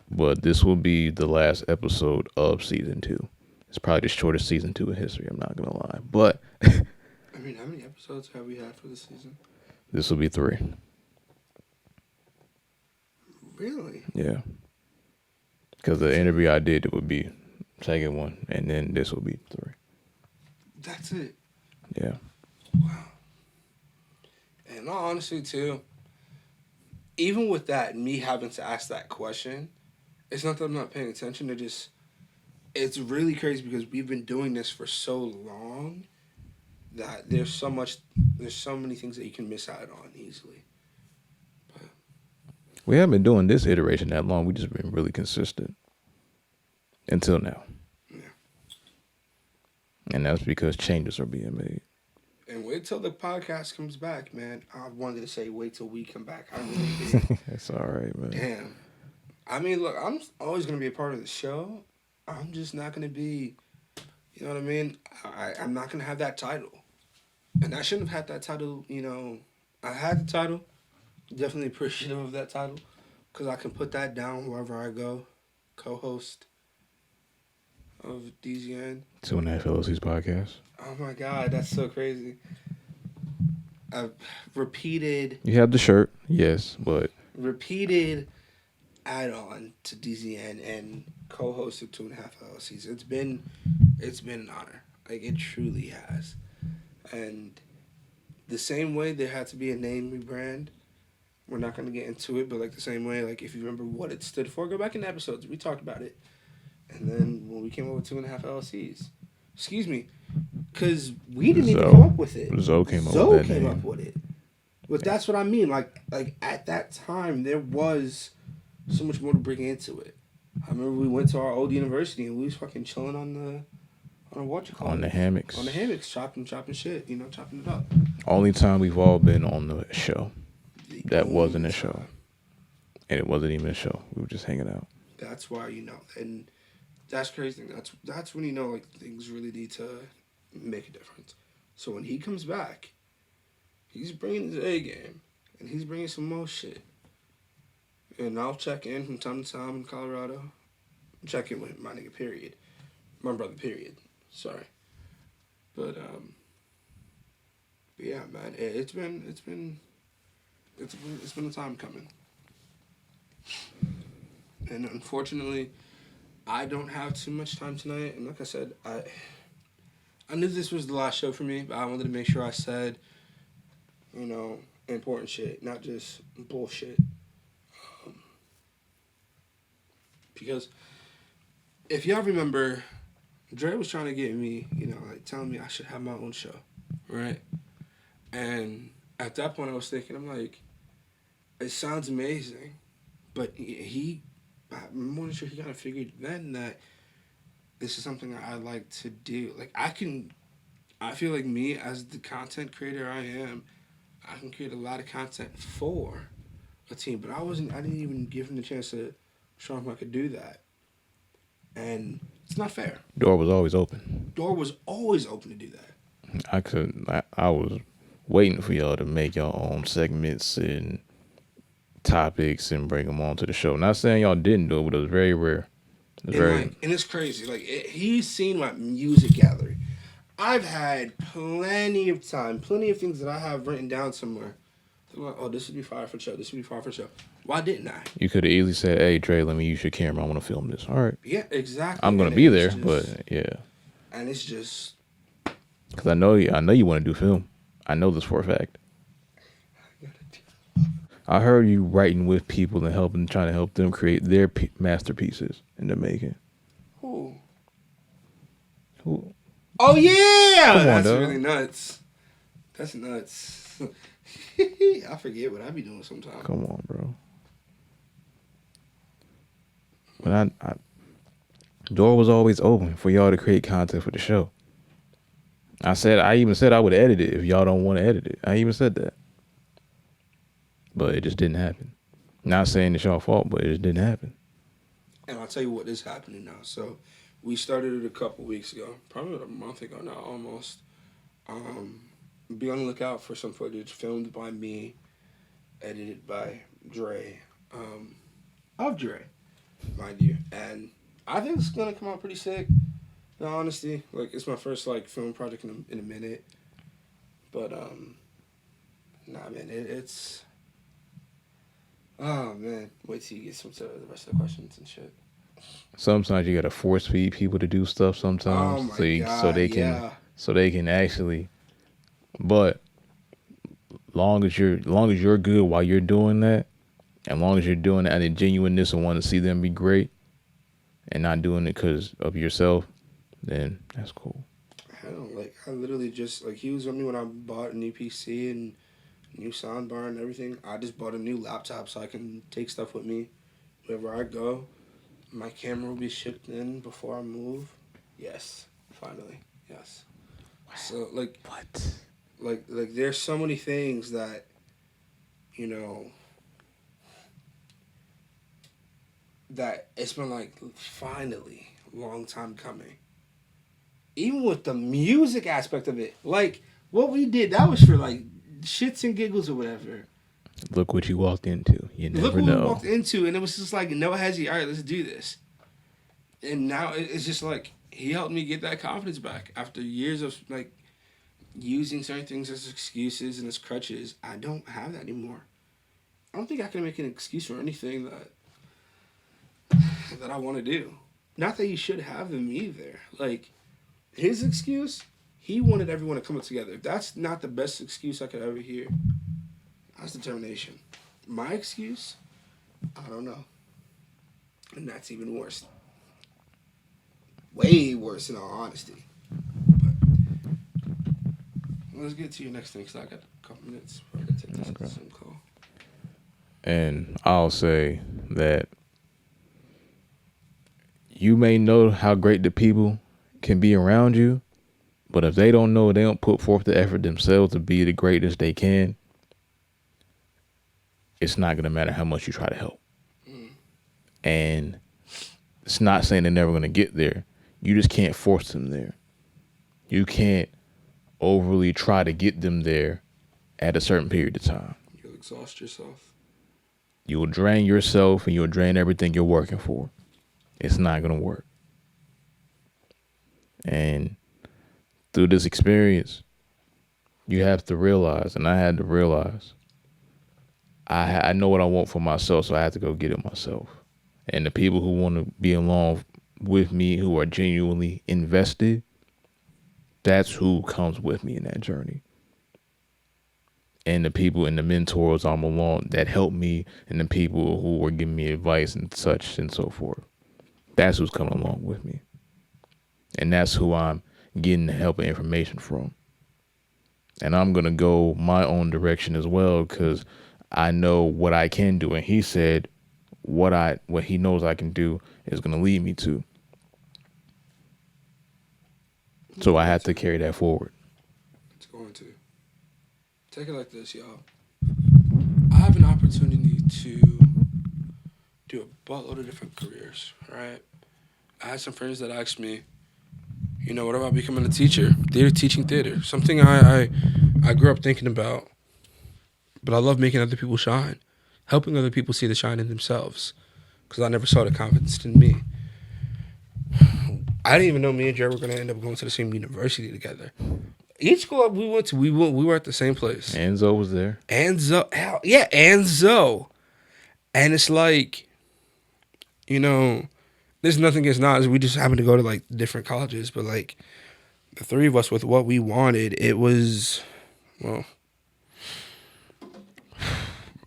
Speaker 2: But this will be the last episode of season 2. It's probably the shortest season 2 in history, I'm not gonna lie. But
Speaker 1: I mean, how many episodes have we had for this season?
Speaker 2: this will be 3.
Speaker 1: Really?
Speaker 2: Yeah. Because the interview I did, it would be second one, and then this will be 3.
Speaker 1: That's it.
Speaker 2: Yeah.
Speaker 1: Wow. And in all honesty, too, even with that, me having to ask that question, it's not that I'm not paying attention. It's really crazy because we've been doing this for so long that there's so many things that you can miss out on easily. But
Speaker 2: We haven't been doing this iteration that long. We just been really consistent until now.
Speaker 1: yeah.
Speaker 2: And that's because changes are being made.
Speaker 1: And wait till the podcast comes back, man. I wanted to say wait till we come back. I really did.
Speaker 2: It's all right, man.
Speaker 1: Damn. I mean, look, I'm always going to be a part of the show. I'm just not going to be, you know what I mean? I'm not going to have that title. And I shouldn't have had that title, I had the title. Definitely appreciative of that title. Because I can put that down wherever I go. Co-host of DZN.
Speaker 2: 2.5 LLCs podcast.
Speaker 1: Oh my God, that's so crazy. I've repeated...
Speaker 2: You have the shirt, yes, but...
Speaker 1: Repeated add-on to DZN and co-host of 2.5 LLCs. It's been an honor. Like, it truly has. And the same way there had to be a name rebrand, we're not going to get into it, but like the same way, like if you remember what it stood for, go back in the episodes. We talked about it. And then when we came up with 2.5 LLCs, excuse me, because we didn't even come up with it.
Speaker 2: Zoe came up with
Speaker 1: it. But that's what I mean. Like at that time, there was so much more to bring into it. I remember we went to our old university and we was fucking chilling on the
Speaker 2: hammocks.
Speaker 1: On the hammocks, chopping shit, chopping it up.
Speaker 2: Only time we've all been on the show. That wasn't a show. And it wasn't even a show. We were just hanging out.
Speaker 1: That's why, and that's crazy. That's when like things really need to make a difference. So when he comes back, he's bringing his A game, and he's bringing some more shit. And I'll check in from time to time in Colorado. Check in with my nigga, period. My brother, period. Sorry. But yeah, man, it's been a time coming. And unfortunately, I don't have too much time tonight. And like I said, I knew this was the last show for me, but I wanted to make sure I said, important shit, not just bullshit. Because if y'all remember, Dre was trying to get me, telling me I should have my own show, right? And at that point, I was thinking, I'm like, it sounds amazing, but I'm more sure he got to figure then that this is something that I like to do. Like I feel like me as the content creator I am, I can create a lot of content for a team, but I didn't even give him the chance to show him I could do that. And it's not fair.
Speaker 2: Door was always open.
Speaker 1: Door was always open to do that.
Speaker 2: I was waiting for y'all to make your own segments and topics and bring them onto the show. Not saying y'all didn't do it, but it was very rare. It was
Speaker 1: And it's crazy. Like he's seen my music gallery. I've had plenty of time, plenty of things that I have written down somewhere. Like, oh, this would be fire for show. This would be fire for show. Why didn't I?
Speaker 2: You could have easily said, "Hey, Dre, let me use your camera. I want to film this." All right.
Speaker 1: Yeah, exactly.
Speaker 2: I'm gonna be there, but yeah.
Speaker 1: And it's just
Speaker 2: because I know you want to do film. I know this for a fact. I heard you writing with people and trying to help them create their masterpieces in the making.
Speaker 1: Who?
Speaker 2: Who?
Speaker 1: Oh yeah,
Speaker 2: Come on,
Speaker 1: that's
Speaker 2: dog.
Speaker 1: really nuts. That's nuts. I forget what I be doing sometimes.
Speaker 2: Come on, bro. But door was always open for y'all to create content for the show. I even said I would edit it if y'all don't want to edit it. I even said that. But it just didn't happen. Not saying it's y'all fault, but it just didn't happen.
Speaker 1: And I'll tell you what is happening now. So we started it a couple weeks ago, probably a month ago now, almost. Be on the lookout for some footage filmed by me, edited by Dre, of Dre, mind you. And I think it's gonna come out pretty sick. In all honesty, like it's my first like film project in a minute. But nah, man, it's. Oh man, wait till you get some to the rest of the questions and shit.
Speaker 2: Sometimes you gotta force feed people to do stuff. Sometimes,
Speaker 1: Oh my God,
Speaker 2: so they can actually. But long as you're good while you're doing that, and long as you're doing it out of genuineness and want to see them be great, and not doing it because of yourself, then that's cool.
Speaker 1: I literally just like he was with me when I bought a new PC and new soundbar and everything. I just bought a new laptop so I can take stuff with me wherever I go. My camera will be shipped in before I move. Yes, finally, yes. So like
Speaker 2: What?
Speaker 1: Like there's so many things that, that it's been like finally a long time coming. Even with the music aspect of it, like what we did, that was for like shits and giggles or whatever.
Speaker 2: Look what you walked into. You never
Speaker 1: Look what
Speaker 2: know.
Speaker 1: we walked into, and it was just like no hesitation. All right, let's do this. And now it's just like he helped me get that confidence back after years of like using certain things as excuses and as crutches. I don't have that anymore. I don't think I can make an excuse for anything that I want to do. Not that you should have them either. Like his excuse, he wanted everyone to come up together. If that's not the best excuse I could ever hear, that's determination. My excuse, I don't know. And that's even worse. Way worse in all honesty. But let's get to your next thing because I got a couple minutes before I got to take this Zoom call.
Speaker 2: And I'll say that you may know how great the people can be around you, but if they don't know, they don't put forth the effort themselves to be the greatest they can, it's not going to matter how much you try to help. And it's not saying they're never going to get there. You just can't force them there. You can't overly try to get them there at a certain period of time.
Speaker 1: You'll exhaust yourself.
Speaker 2: You will drain yourself and you'll drain everything you're working for. It's not going to work. And through this experience, you have to realize, and I had to realize, I know what I want for myself, so I have to go get it myself. And the people who want to be along with me, who are genuinely invested, that's who comes with me in that journey. And the people and the mentors I'm along that help me, and the people who are giving me advice and such and so forth, that's who's coming along with me. And that's who I'm getting the help and information from. And I'm going to go my own direction as well, because I know what I can do, and he said what he knows I can do is going to lead me to. So I have to carry that forward.
Speaker 1: It's going to. Take it like this, y'all. I have an opportunity to do a buttload of different careers, right? I had some friends that asked me, what about becoming a teacher? Teaching theater. Something I grew up thinking about, but I love making other people shine. Helping other people see the shine in themselves. Because I never saw the confidence in me. I didn't even know me and Jared were going to end up going to the same university together. Each school we went to, we were at the same place.
Speaker 2: Anzo was there.
Speaker 1: Anzo. And it's like, there's nothing against Nas. We just happened to go to, like, different colleges. But, like, the three of us with what we wanted, it was, well,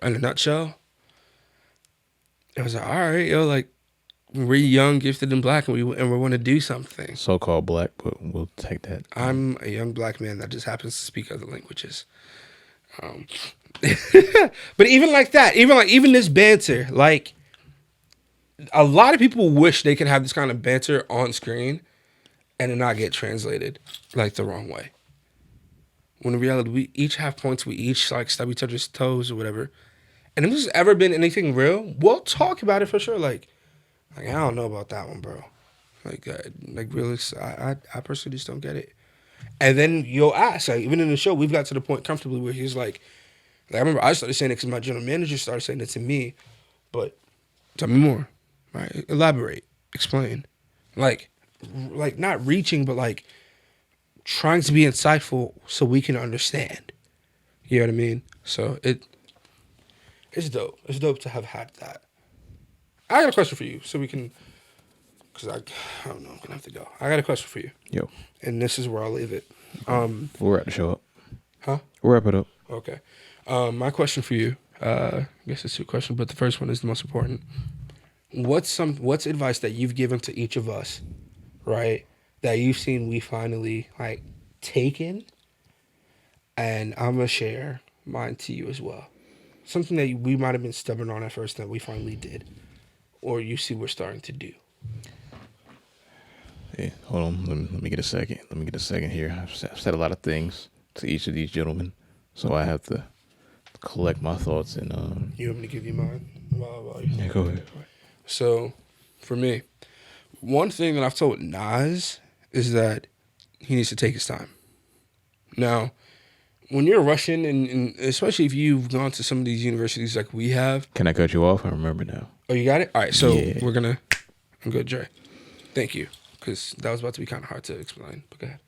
Speaker 1: in a nutshell, it was like, all right, like, we're young, gifted, and black, and we want to do something.
Speaker 2: So-called black, but we'll take that.
Speaker 1: I'm a young black man that just happens to speak other languages. But even like that, even this banter, like, a lot of people wish they could have this kind of banter on screen and it not get translated, like, the wrong way. When in reality, we each have points, we each, like, stub each other's toes or whatever. And if there's ever been anything real, we'll talk about it for sure, like I don't know about that one, bro. Like really, I personally just don't get it. And then you'll ask, like, even in the show, we've got to the point comfortably where he's like, I remember I started saying it because my general manager started saying it to me, but tell me more, right? Elaborate, explain, like not reaching, but like trying to be insightful so we can understand. You know what I mean? So it's dope. It's dope to have had that. I got a question for you, so we can, because I don't know, I'm gonna have to go. I got a question for you.
Speaker 2: Yo.
Speaker 1: And this is where I'll leave it.
Speaker 2: We'll wrap the show up.
Speaker 1: Huh?
Speaker 2: We'll wrap it up.
Speaker 1: Okay. My question for you, I guess it's two questions, but the first one is the most important. What's advice that you've given to each of us, right? That you've seen we finally, like, taken, and I'm gonna share mine to you as well. Something that we might have been stubborn on at first that we finally did, or you see we're starting to do.
Speaker 2: Hey, hold on. Let me get a second. Let me get a second here. I've said a lot of things to each of these gentlemen, so I have to collect my thoughts and.
Speaker 1: You want me to give you mine?
Speaker 2: Yeah, go ahead.
Speaker 1: So, for me, one thing that I've told Nas is that he needs to take his time. Now, when you're rushing, and especially if you've gone to some of these universities like we have.
Speaker 2: Can I cut you off? I remember now.
Speaker 1: Oh, you got it? All right, so
Speaker 2: yeah.
Speaker 1: I'm good, Dre. Thank you, because that was about to be kind of hard to explain, but go ahead.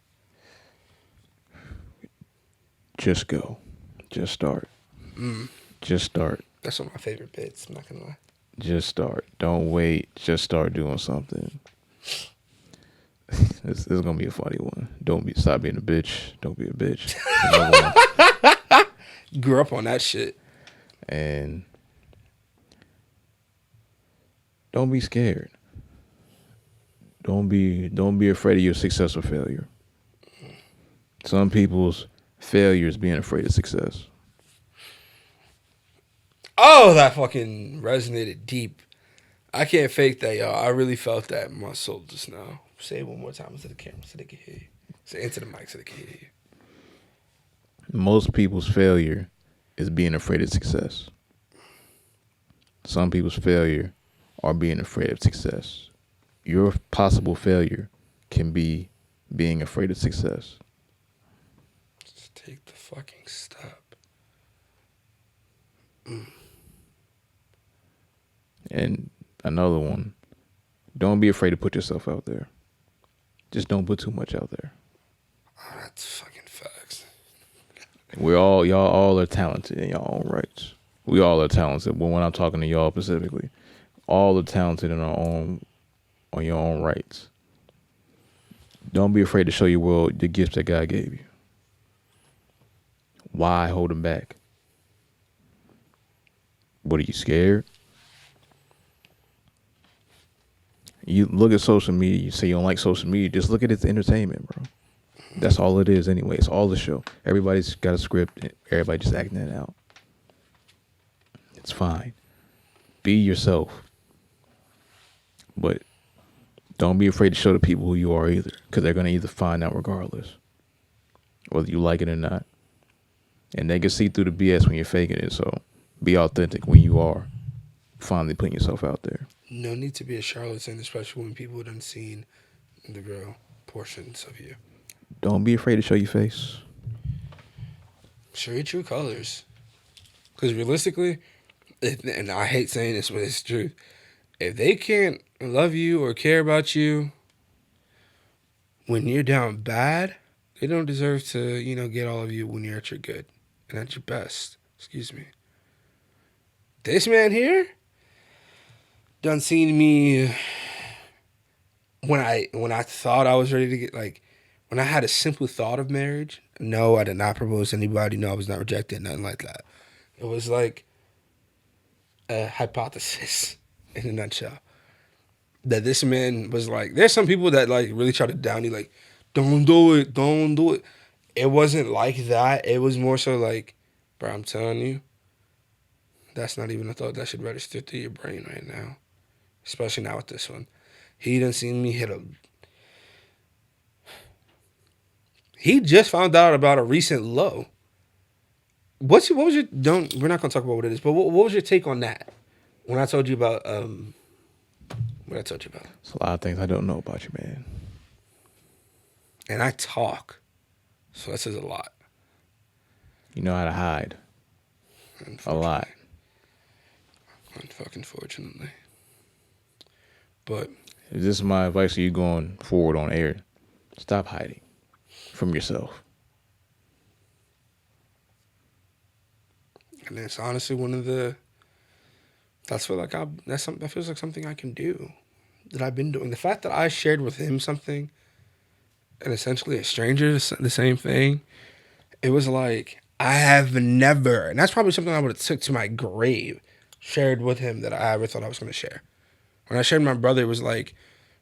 Speaker 2: Just go. Just start. Just start.
Speaker 1: That's one of my favorite bits, I'm not going to lie.
Speaker 2: Just start. Don't wait. Just start doing something. This is gonna be a funny one. Stop being a bitch. Don't be a bitch.
Speaker 1: Grew up on that shit.
Speaker 2: And don't be scared. Don't be afraid of your success or failure. Some people's failure is being afraid of success.
Speaker 1: Oh, that fucking resonated deep. I can't fake that, y'all. I really felt that in my soul just now. Say it one more time into the camera so they can hear you. Say into the mic so they can hear you.
Speaker 2: Most people's failure is being afraid of success. Some people's failure are being afraid of success. Your possible failure can be being afraid of success.
Speaker 1: Just take the fucking step.
Speaker 2: And another one, don't be afraid to put yourself out there. Just don't put too much out there.
Speaker 1: Oh, that's fucking facts.
Speaker 2: Y'all all are talented in your own rights. We all are talented, but when I'm talking to y'all specifically, all are talented on your own rights. Don't be afraid to show your world the gifts that God gave you. Why hold them back? What, are you scared? You look at social media, you say you don't like social media, just look at it as entertainment, bro. That's all it is anyway. It's all the show. Everybody's got a script. Everybody just acting it out. It's fine. Be yourself. But don't be afraid to show the people who you are either, because they're going to either find out regardless, whether you like it or not. And they can see through the BS when you're faking it. So be authentic when you are finally putting yourself out there.
Speaker 1: No need to be a charlatan, especially when people done seen the real portions of you.
Speaker 2: Don't be afraid to show your face.
Speaker 1: Show your true colors. Because realistically, and I hate saying this, but it's true. If they can't love you or care about you when you're down bad, they don't deserve to, get all of you when you're at your good and at your best. Excuse me. This man here done seen me when I thought I was ready to get, when I had a simple thought of marriage. No, I did not propose to anybody. No, I was not rejected. Nothing like that. It was like a hypothesis in a nutshell. That this man was like, there's some people that really try to down you, like, don't do it, don't do it. It wasn't like that. It was more so like, bro, I'm telling you, that's not even a thought that should register through your brain right now. Especially now with this one. He done seen me hit a... He just found out about a recent low. What was your... We're not going to talk about what it is, but what was your take on that? When I told you about... What I told you about?
Speaker 2: There's a lot of things I don't know about you, man.
Speaker 1: And I talk. So that says a lot.
Speaker 2: You know how to hide. A lot.
Speaker 1: Unfortunately. But...
Speaker 2: This is my advice to you going forward on air. Stop hiding from yourself.
Speaker 1: And it's honestly one of the... that feels like something I can do. That I've been doing. The fact that I shared with him something, and essentially a stranger the same thing, it was like, I have never, and that's probably something I would have took to my grave, shared with him that I ever thought I was going to share. When I shared with my brother, it was like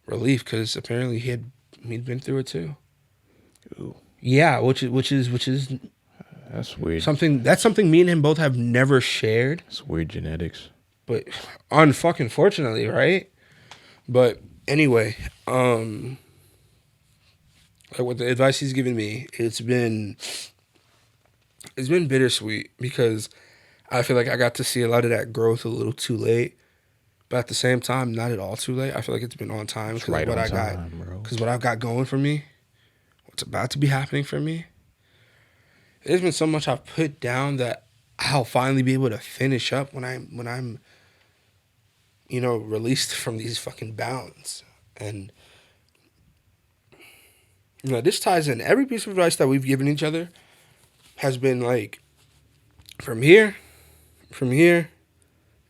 Speaker 1: relief, because apparently he'd been through it too.
Speaker 2: Ooh.
Speaker 1: Yeah, which is
Speaker 2: that's weird.
Speaker 1: That's something me and him both have never shared.
Speaker 2: It's weird genetics.
Speaker 1: But unfortunately, right? But anyway, like what the advice he's given me, it's been bittersweet, because I feel like I got to see a lot of that growth a little too late, but at the same time, not at all too late. I feel like it's been on time, because
Speaker 2: right
Speaker 1: what I've got going for me, what's about to be happening for me. There's been so much I've put down that I'll finally be able to finish up when I'm released from these fucking bounds. And, this ties in. Every piece of advice that we've given each other has been like, from here,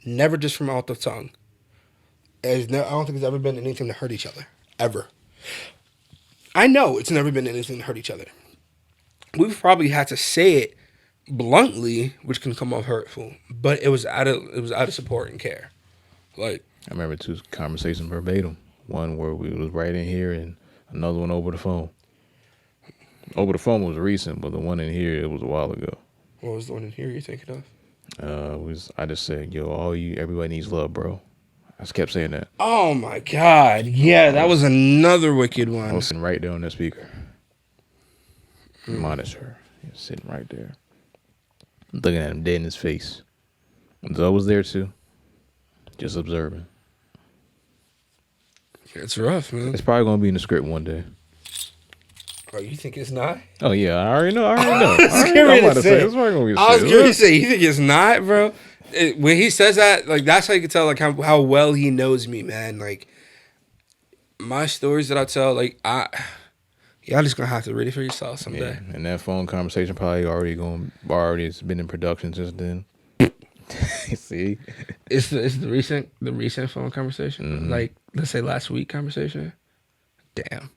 Speaker 1: never just from out the tongue. I don't think there's ever been anything to hurt each other. Ever. I know it's never been anything to hurt each other. We've probably had to say it bluntly, which can come off hurtful, but it was out of support and care. Like,
Speaker 2: I remember two conversations verbatim. One where we was right in here, and another one over the phone. Over the phone was recent, but the one in here, it was a while ago.
Speaker 1: What was the one in here you're thinking of?
Speaker 2: I just said, yo, everybody needs love, bro. I just kept saying that.
Speaker 1: Oh my God. Yeah, that was another wicked one.
Speaker 2: I was sitting right there on the speaker. Monitor. He was sitting right there. Looking at him dead in his face. Zoe was there too. Just observing.
Speaker 1: It's rough, man.
Speaker 2: It's probably going to be in the script one day.
Speaker 1: Oh, you think it's not?
Speaker 2: Oh, yeah. I already know. It's
Speaker 1: probably
Speaker 2: going to be
Speaker 1: I was going to say, you think it's not, bro? When he says that, that's how you can tell, how well he knows me, man. My stories that I tell, y'all just going to have to read it for yourself someday.
Speaker 2: Yeah, and that phone conversation probably it's been in production since then. See?
Speaker 1: It's the recent phone conversation?
Speaker 2: Mm-hmm.
Speaker 1: Let's say last week conversation? Damn.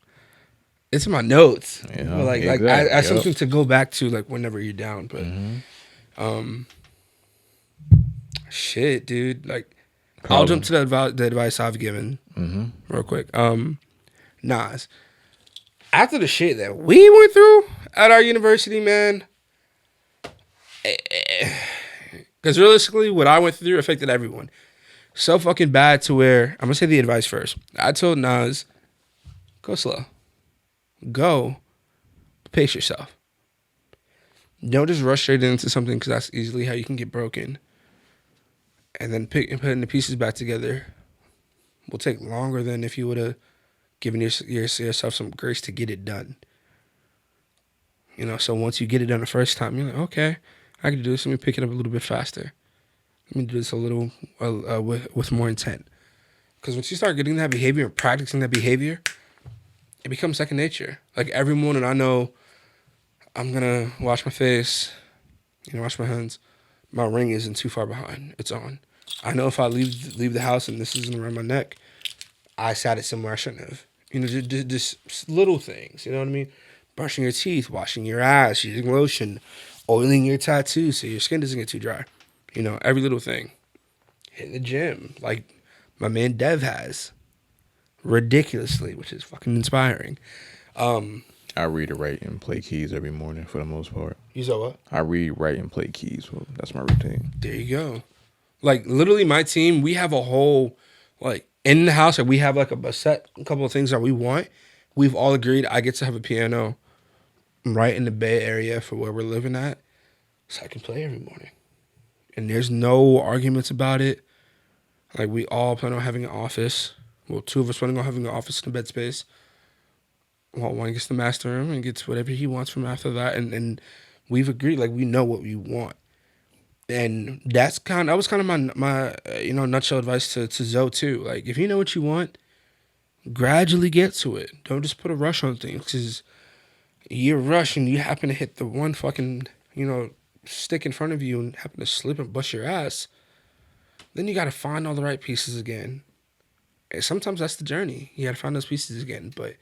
Speaker 1: It's in my notes.
Speaker 2: Yeah,
Speaker 1: But
Speaker 2: exactly.
Speaker 1: I something to go back to whenever you're down. But shit, dude. I'll jump to the advice I've given real quick. Nas. After the shit that we went through at our university, man, Because realistically, what I went through affected everyone. So fucking bad to where, I'm going to say the advice first. I told Nas, go slow. Go. Pace yourself. Don't just rush straight into something because that's easily how you can get broken. And then putting the pieces back together will take longer than if you would have given yourself some grace to get it done. You know, so once you get it done the first time, you're like, okay, I can do this. Let me pick it up a little bit faster. Let me do this a little with more intent. Because once you start getting that behavior and practicing that behavior, it becomes second nature. Like every morning I know I'm going to wash my face, wash my hands. My ring isn't too far behind. It's on. I know if I leave the house and this isn't around my neck, I sat it somewhere I shouldn't have. Just little things, you know what I mean? Brushing your teeth, washing your ass, using lotion, oiling your tattoo so your skin doesn't get too dry. Every little thing. Hitting the gym, like my man Dev has. Ridiculously, which is fucking inspiring.
Speaker 2: I read, write, and play keys every morning for the most part.
Speaker 1: You saw what?
Speaker 2: I read, write, and play keys. Well, that's my routine.
Speaker 1: There you go. Like, literally, my team, we have a whole, like, in the house, like, we have, like, a couple of things that we want. We've all agreed I get to have a piano right in the Bay Area for where we're living at so I can play every morning. And there's no arguments about it. Like, we all plan on having an office. Well, two of us planning on having an office in the bed space. Well, one gets the master room and gets whatever he wants from after that. And we've agreed, like, we know what we want. And that was kind of my nutshell advice to Zoe too. Like, if you know what you want, gradually get to it. Don't just put a rush on things, because you're rushing, you happen to hit the one fucking, stick in front of you and happen to slip and bust your ass. Then you got to find all the right pieces again. And sometimes that's the journey. You got to find those pieces again. But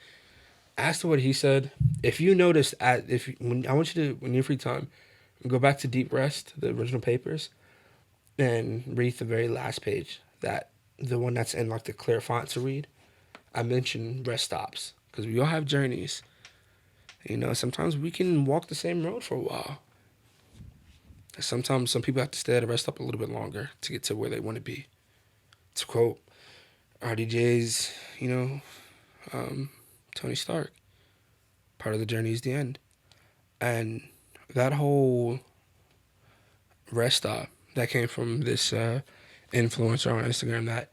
Speaker 1: as to what he said, if you noticed I want you to, when you're free time, go back to Deep Rest, the original papers, and read the very last page, the one that's in like the clear font to read. I mentioned rest stops because we all have journeys. Sometimes we can walk the same road for a while. Sometimes some people have to stay at a rest stop a little bit longer to get to where they want to be. To quote RDJ's, Tony Stark, part of the journey is the end. And that whole rest stop that came from this influencer on Instagram that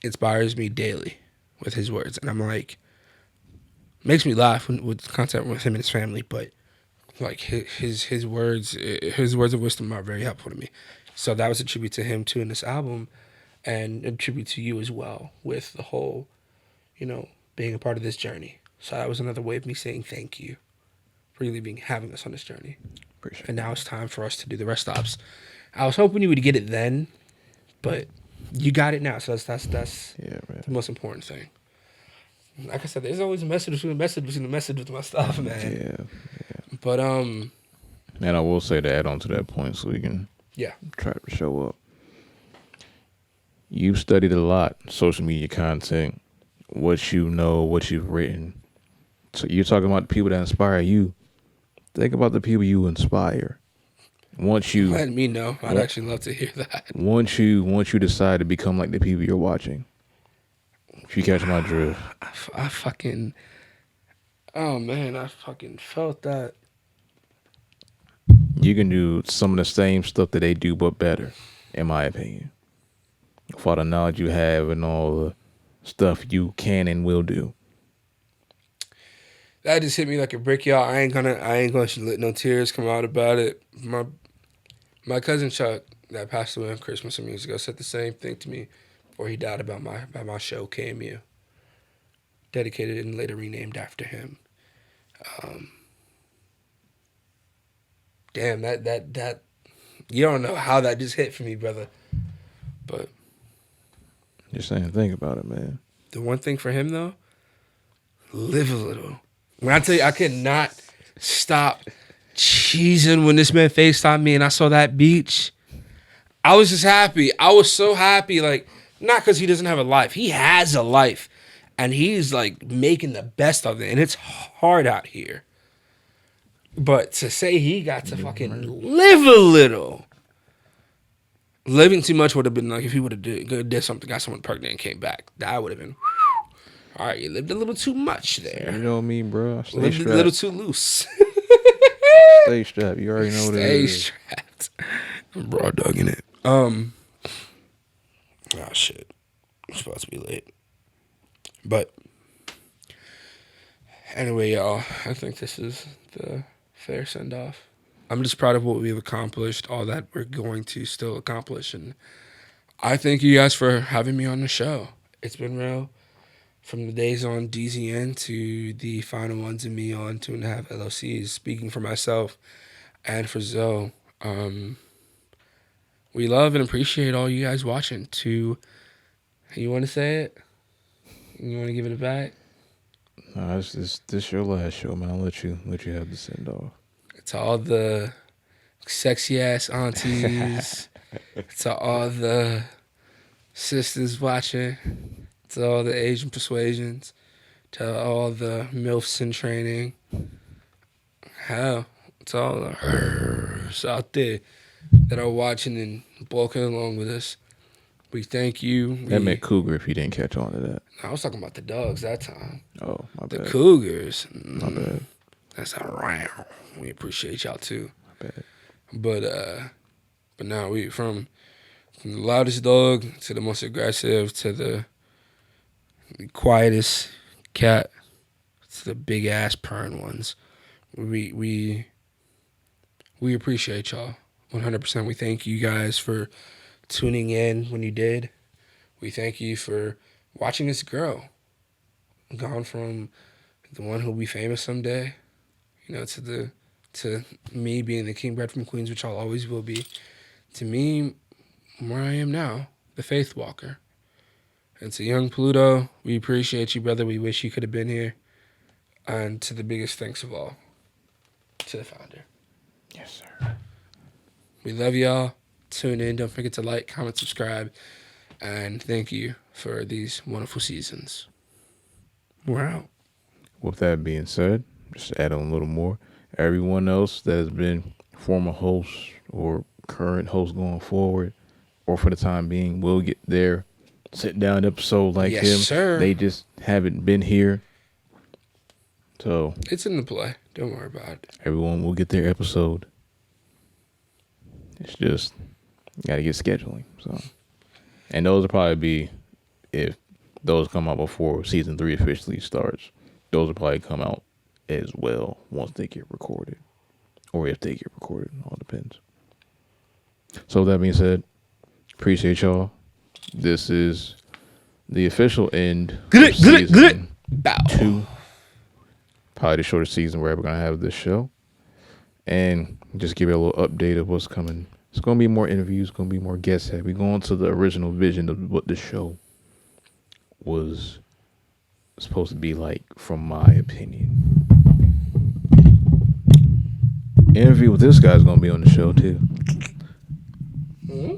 Speaker 1: inspires me daily with his words. And I'm like, makes me laugh with content with him and his family, but like his words of wisdom are very helpful to me. So that was a tribute to him too in this album, and a tribute to you as well with the whole, being a part of this journey. So that was another way of me saying thank you for really having us on this journey.
Speaker 2: Appreciate
Speaker 1: and now it's time for us to do the rest stops. I was hoping you would get it then, but you got it now. So that's
Speaker 2: yeah, man.
Speaker 1: the most important thing. Like I said, there's always a message between the message with my stuff, man.
Speaker 2: Yeah.
Speaker 1: But
Speaker 2: and I will say to add on to that point, so we can try to show up. You've studied a lot, social media content, what you know, what you've written. So you're talking about the people that inspire you. Think about the people you inspire.
Speaker 1: Let me know. I'd actually love to hear that.
Speaker 2: Once you decide to become like the people you're watching. If you catch my drift.
Speaker 1: I fucking felt that.
Speaker 2: You can do some of the same stuff that they do, but better, in my opinion. For all the knowledge you have and all the stuff you can and will do.
Speaker 1: That just hit me like a brick, y'all. I ain't gonna let no tears come out about it. My cousin Chuck, that passed away on Christmas some years ago, said the same thing to me before he died about my show KMU, dedicated and later renamed after him. Damn, that you don't know how that just hit for me, brother. But
Speaker 2: just saying, think about it, man.
Speaker 1: The one thing for him though, live a little. When I tell you, I could not stop cheesing when this man FaceTimed me and I saw that beach. I was just happy. I was so happy, like, not because he doesn't have a life. He has a life. And he's, like, making the best of it. And it's hard out here. But to say he got to fucking live a little, Living too much would have been like if he would have did something, got someone pregnant, and came back. That would have been. All right, you lived a little too much there.
Speaker 2: You know me, bro. Stay
Speaker 1: Lived
Speaker 2: strapped.
Speaker 1: a little too loose.
Speaker 2: Stay strapped. You already know what it
Speaker 1: Stay
Speaker 2: is.
Speaker 1: strapped. I'm raw dogging it. Oh shit. It's about to be late. But anyway, y'all, I think this is the fair send off. I'm just proud of what we've accomplished, all that we're going to still accomplish, and I thank you guys for having me on the show. It's been real. From the days on DZN to the final ones of me on 2.5 LLCs, speaking for myself and for Zoe. We love and appreciate all you guys watching. You want to say it? You want to give it back?
Speaker 2: Nah, this your last show, man. I'll let you have the send off.
Speaker 1: To all the sexy ass aunties, to all the sisters watching, to all the Asian persuasions, to all the MILFs in training. Hell, to all the hers out there that are watching and bulking along with us. We thank you.
Speaker 2: That meant cougar if you didn't catch on to that.
Speaker 1: I was talking about the dogs that time.
Speaker 2: Oh, my
Speaker 1: The
Speaker 2: bad.
Speaker 1: cougars.
Speaker 2: My bad.
Speaker 1: That's around. We appreciate y'all too.
Speaker 2: My bad.
Speaker 1: But now we from the loudest dog to the most aggressive to the quietest cat to the big ass purring ones. We appreciate y'all 100%. We thank you guys for tuning in when you did. We thank you for watching us grow. Gone from the one who'll be famous someday, to me being the king bred from Queens, which I'll always will be, to me where I am now, the faith walker. And to young Pluto, we appreciate you, brother. We wish you could have been here. And to the biggest thanks of all, to the founder.
Speaker 2: Yes, sir.
Speaker 1: We love y'all. Tune in. Don't forget to like, comment, subscribe. And thank you for these wonderful seasons. We're out.
Speaker 2: With that being said, just to add on a little more, everyone else that has been former hosts or current hosts going forward, or for the time being, will get their sit down episode like
Speaker 1: Yes,
Speaker 2: him.
Speaker 1: sir.
Speaker 2: They just haven't been here. So
Speaker 1: It's in the play. Don't worry about it.
Speaker 2: everyone will get their episode. It's just got to get scheduling. So, and those will probably be, if those come out before season 3 officially starts, those will probably come out as well once they get recorded, or if they get recorded. It all depends. So with that being said, appreciate y'all. This is the official end of season
Speaker 1: Bow.
Speaker 2: 2. Probably the shortest season we're ever gonna have this show. And just give you a little update of what's coming. It's gonna be more interviews, gonna be more guests. We going to the original vision of what the show was supposed to be like, from my opinion. Interview with this guy's gonna be on the show too.
Speaker 1: Mm-hmm.